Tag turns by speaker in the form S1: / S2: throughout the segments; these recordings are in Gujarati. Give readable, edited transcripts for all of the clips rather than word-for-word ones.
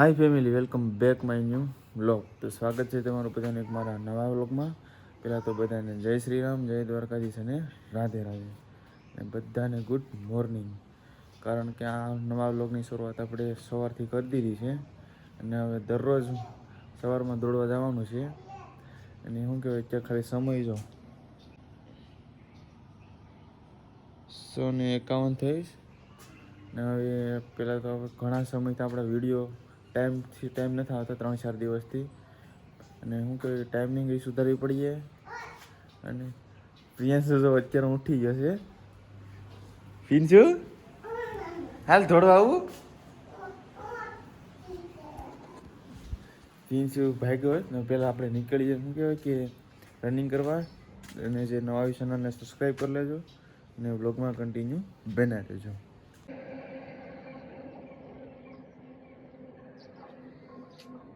S1: Hi family, welcome back my new vlog. તો સ્વાગત છે તમારું બધાને એક મારા નવા વ્લોગમાં. પહેલાં તો બધાને જય શ્રી રામ, જય દ્વારકાધીશ અને રાધે રાધે, અને બધાને ગુડ મોર્નિંગ. કારણ કે આ નવા વ્લોગની શરૂઆત આપણે સવારથી કરી દીધી છે, અને હવે દરરોજ સવારમાં દોડવા જવાનું છે. અને શું કહેવાય, ત્યાં ખાલી સમય જો 151 થઈશ. ને હવે પહેલાં તો ઘણા સમયથી આપણા વિડીયો ટાઈમ નથી આવતા, 3-4 દિવસથી. અને શું કહેવાય, ટાઈમિંગ એ સુધારવી પડીએ. અને પ્રિયાંશુ જો અત્યારે ઉઠી ગયો છે. પિન્સુ હાલ થોડું આવું. પિન્સુ ભાગ્યો હોય ને પહેલાં આપણે નીકળીએ, શું કહેવાય કે રનિંગ કરવા. અને જે નવા ચેનલને સબસ્ક્રાઈબ કરી લેજો, અને વ્લોગમાં કન્ટિન્યુ બન્યા રહેજો.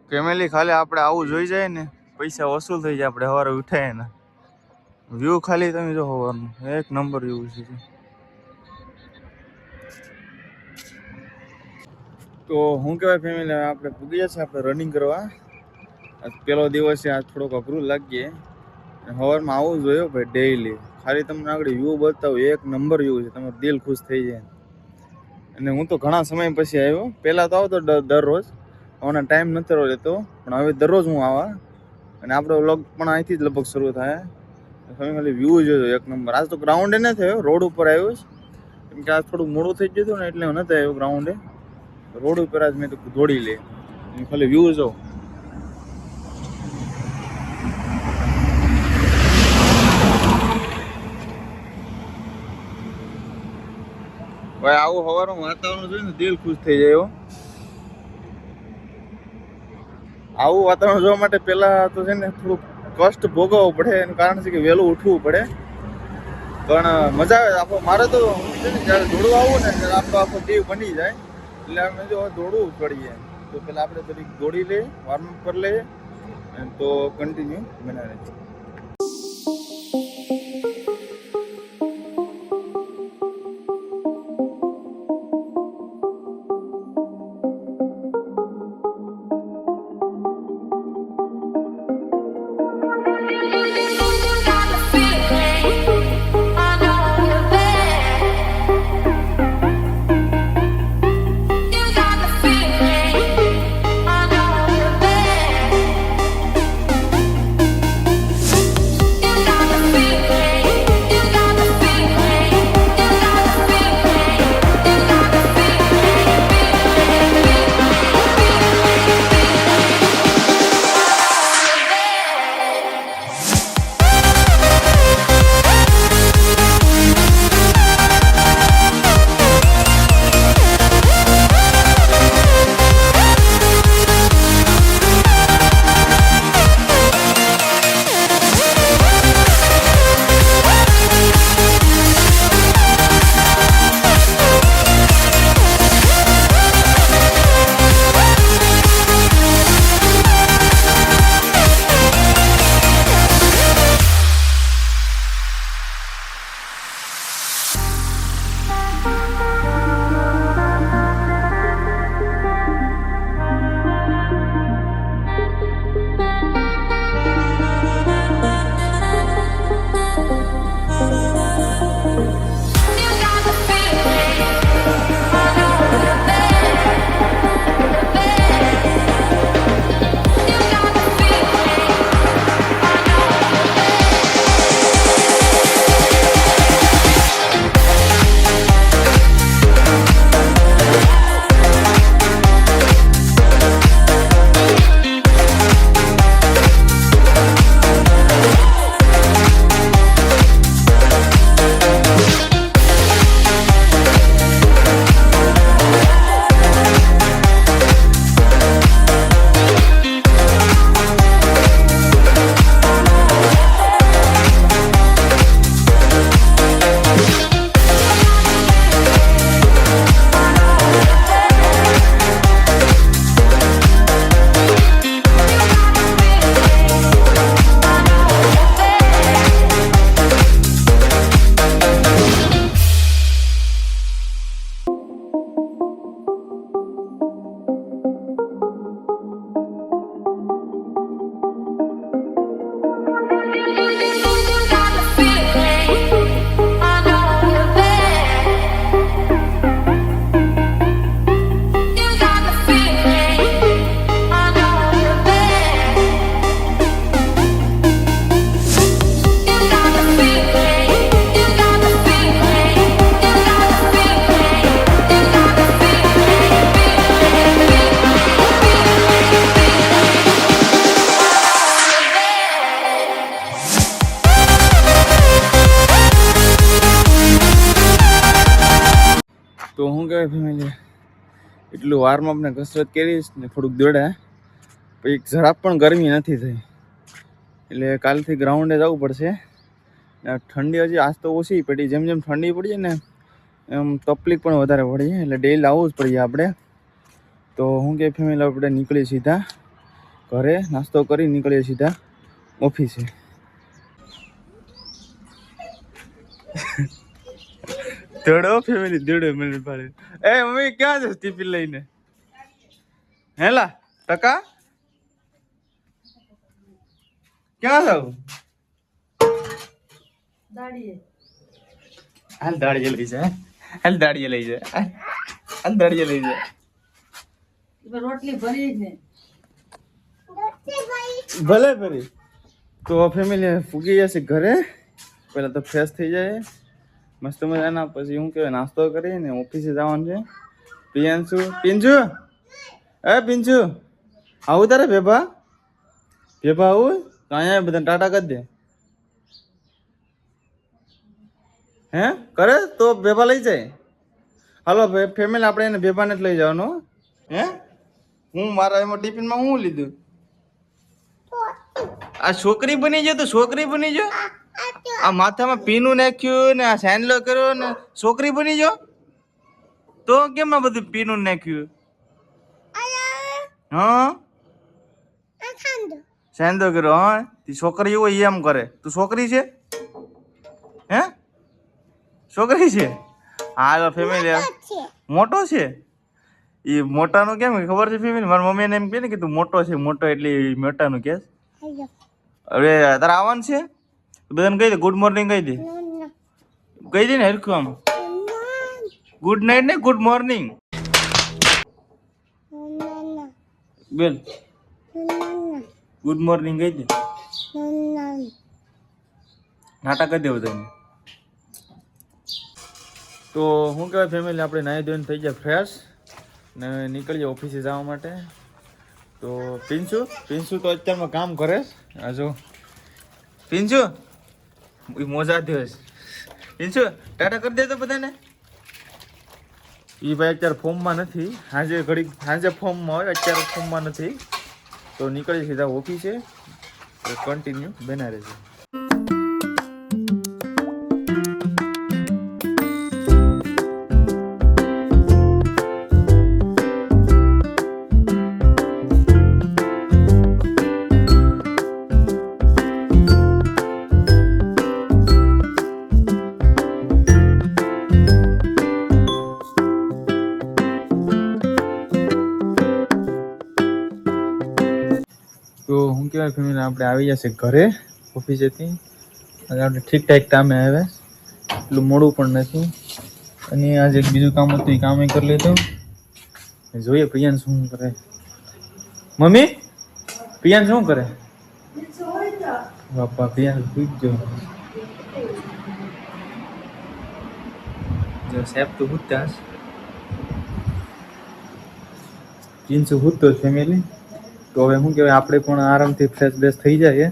S1: ફેમિલી ખાલી આપણે આવું જોઈ જાય ને, પૈસા વસૂલ થઈ જાય. આપણે સવારે ઉઠાય ને વ્યૂ ખાલી તમે જો સવારનું એક નંબર વ્યૂ છે. તો શું કહેવાય ફેમિલી, આપણે પૂગી જશે આપણે રનિંગ કરવા. પહેલો દિવસ છે, આજ થોડોક અઘરું લાગીએ. સવારમાં આવું જોઈએ ભાઈ ડેઈલી. ખાલી તમને આગળ વ્યૂ બતાવું, એક નંબર વ્યૂ છે, તમારું દિલ ખુશ થઈ જાય. અને હું તો ઘણા સમય પછી આવ્યો. પહેલાં તો આવતો દરરોજ, હવે ટાઈમ નથી રહેતો, પણ હવે દરરોજ હું આવા. અને આપણો વ્લોગ પણ અહીંથી જ લગભગ શરૂ થાય. ખાલી વ્યૂ જોયો એક નંબર. આજ તો ગ્રાઉન્ડે નથી થયો, રોડ ઉપર આવ્યો છે. કેમ કે આજ થોડું મોડું થઈ ગયું હતું ને, એટલે હું નથી આવ્યો ગ્રાઉન્ડે. રોડ ઉપર આજ મેં તો દોડી લે. ખાલી વ્યૂ જો. ભાઈ આવું સવારનું વાતાવરણ જોઈને દિલ ખુશ થઈ જાય. આવું વાતાવરણ જોવા માટે પહેલા તો છે ને થોડુંક કષ્ટ ભોગવવું પડે. એનું કારણ છે કે વહેલું ઉઠવું પડે, પણ મજા આવે. આપણો મારે તો છે ને જ્યારે દોડવા આવું ને ત્યારે આપણો આખો દીવ બની જાય. એટલે અમે જો દોડવું પડીએ તો પહેલાં આપણે થોડીક દોડી લઈએ, વોર્મઅપ કરી લઈએ, તો કન્ટિન્યુ બનાવે છે. શું કહેવાય ફેમિલી, એટલું વારમાં આપણે કસરત કરીશ ને થોડુંક દોડ્યા, પછી જરાક પણ ગરમી નથી થઈ, એટલે કાલથી ગ્રાઉન્ડે જવું પડશે. ઠંડી હજી આજ તો ઓછી પડી, જેમ જેમ ઠંડી પડીએ ને એમ તકલીફ પણ વધારે પડી, એટલે ડેલી આવવું જ પડીએ આપણે. તો શું કે ફેમિલી, આપણે નીકળીએ સીધા ઘરે, નાસ્તો કરી નીકળીએ સીધા ઓફિસે. દોડો ફેમિલી, દોડો મને પાડે. એ મમ્મી ક્યાં છે ટિફિન લઈને? હેલા ટકા ક્યાં જાવ? હાલ દાડીએ લઈ જાય, હાલ દાડીએ લઈ જાય, હાલ દાડીએ લઈ જાય. રોટલી ભરી છે ભલે ભરી. તો ફેમિલી ફૂગી જશે ઘરે, પહેલા તો ફ્રેશ થઈ જાય મસ્ત મજાના, પછી હું કહેવાય નાસ્તો કરીને ઓફિસે જવાનું છે. પિયાંશુ, પિંજુ, એ પિંજુ આવું તારે ભેભા, ભેભા આવું તો અહીંયા બધા ટાટા કરી દે. હે કરે તો ભેભા લઈ જાય. હાલો ફેમિલી, આપણે એને ભેભાને જ લઈ જવાનું. હે હું મારા એમાં ટિફિનમાં હું લીધું? આ છોકરી બની ગયો તો છોકરી બની ગયો, આ માથામાં પીનું નાખ્યું ને આ સેન્ડલો કર્યો ને છોકરી બની ગયો. તો કેમ આ બધું પીનું નાખ્યું? હા સેન્ડો કર્યો. હા છોકરી હોય એમ કરે, તું છોકરી છે? હે છોકરી છે? હા ફેમિલી મોટો છે. એ મોટાનું કેમ ખબર છે ફેમિલી? મારી મમ્મીને એમ કહે ને કે તું મોટો છે, મોટો એટલે મોટાનું કે. હવે તારે આવવાનું છે, બધાને કહી દે ગુડ મોર્નિંગ કહી દે, કહી દે ને હરખું આમ. ગુડ નાઇટ ને ગુડ મોર્નિંગ બેન, ગુડ મોર્નિંગ કહી દે. નાટક કરી દેવું તમે. તો શું કહેવાય ફેમિલી, આપણે નાહી ધોઈને થઈ જાય ફ્રેશ ને નીકળીએ ઓફિસે જવા માટે. તો પિંચુ તો અત્યારમાં કામ કરે છે. આ જો પિંચુ મોજા થયો છે. પિંચુ ટાટા કરી દે તો બધાને. એ ભાઈ અત્યારે ફોર્મમાં નથી, સાંજે ફોર્મમાં હોય, અત્યારે ફોર્મમાં નથી. તો નીકળી સીધા ઓફિસે, કન્ટિન્યુ બના રહેશે. તો શું કહેવાય ફેમિલી, આપણે આવી જશે ઘરે ઓફિસેથી, અને આપણે ઠીક ઠાક ટાઈમે આવે, એટલું મોડું પણ નથી. અને આજે એક બીજું કામ હતું, એ કામ કરી લીધું. જોઈએ પ્રિયાંશ શું કરે. મમ્મી પ્રિયાંશ શું કરે? બાપા પ્રિયાંશ પૂછજો સાહેબ તો પૂછતા પ્રિયાંશ પૂછતો ફેમિલી. તો હવે શું કહેવાય, આપણે પણ આરામથી ફ્રેશ બ્રેશ થઈ જાય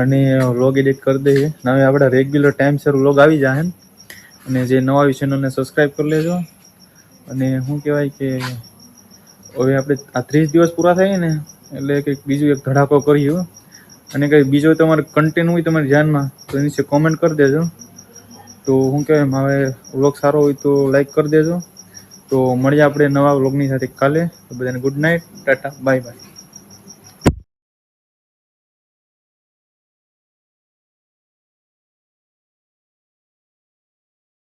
S1: અને વ્લોગ એડિટ કરી દઈએ. હવે આપણે રેગ્યુલર ટાઈમસર વ્લોગ આવી જાય. અને જે નવા ચેનલને સબસ્ક્રાઈબ કરી લેજો. અને શું કહેવાય કે હવે આપણે આ 30 દિવસ પૂરા થાય ને એટલે કંઈક બીજું એક ધડાકો કર્યું. અને કંઈ બીજો તમારે કન્ટેન્ટ હોય તમારી ધ્યાનમાં તો એની નીચે કોમેન્ટ કરી દેજો. તો શું કહેવાય, હવે વ્લોગ સારો હોય તો લાઈક કરી દેજો. તો મળીએ આપણે નવા વ્લોગની સાથે કાલે. બધાને good night, Tata, bye bye.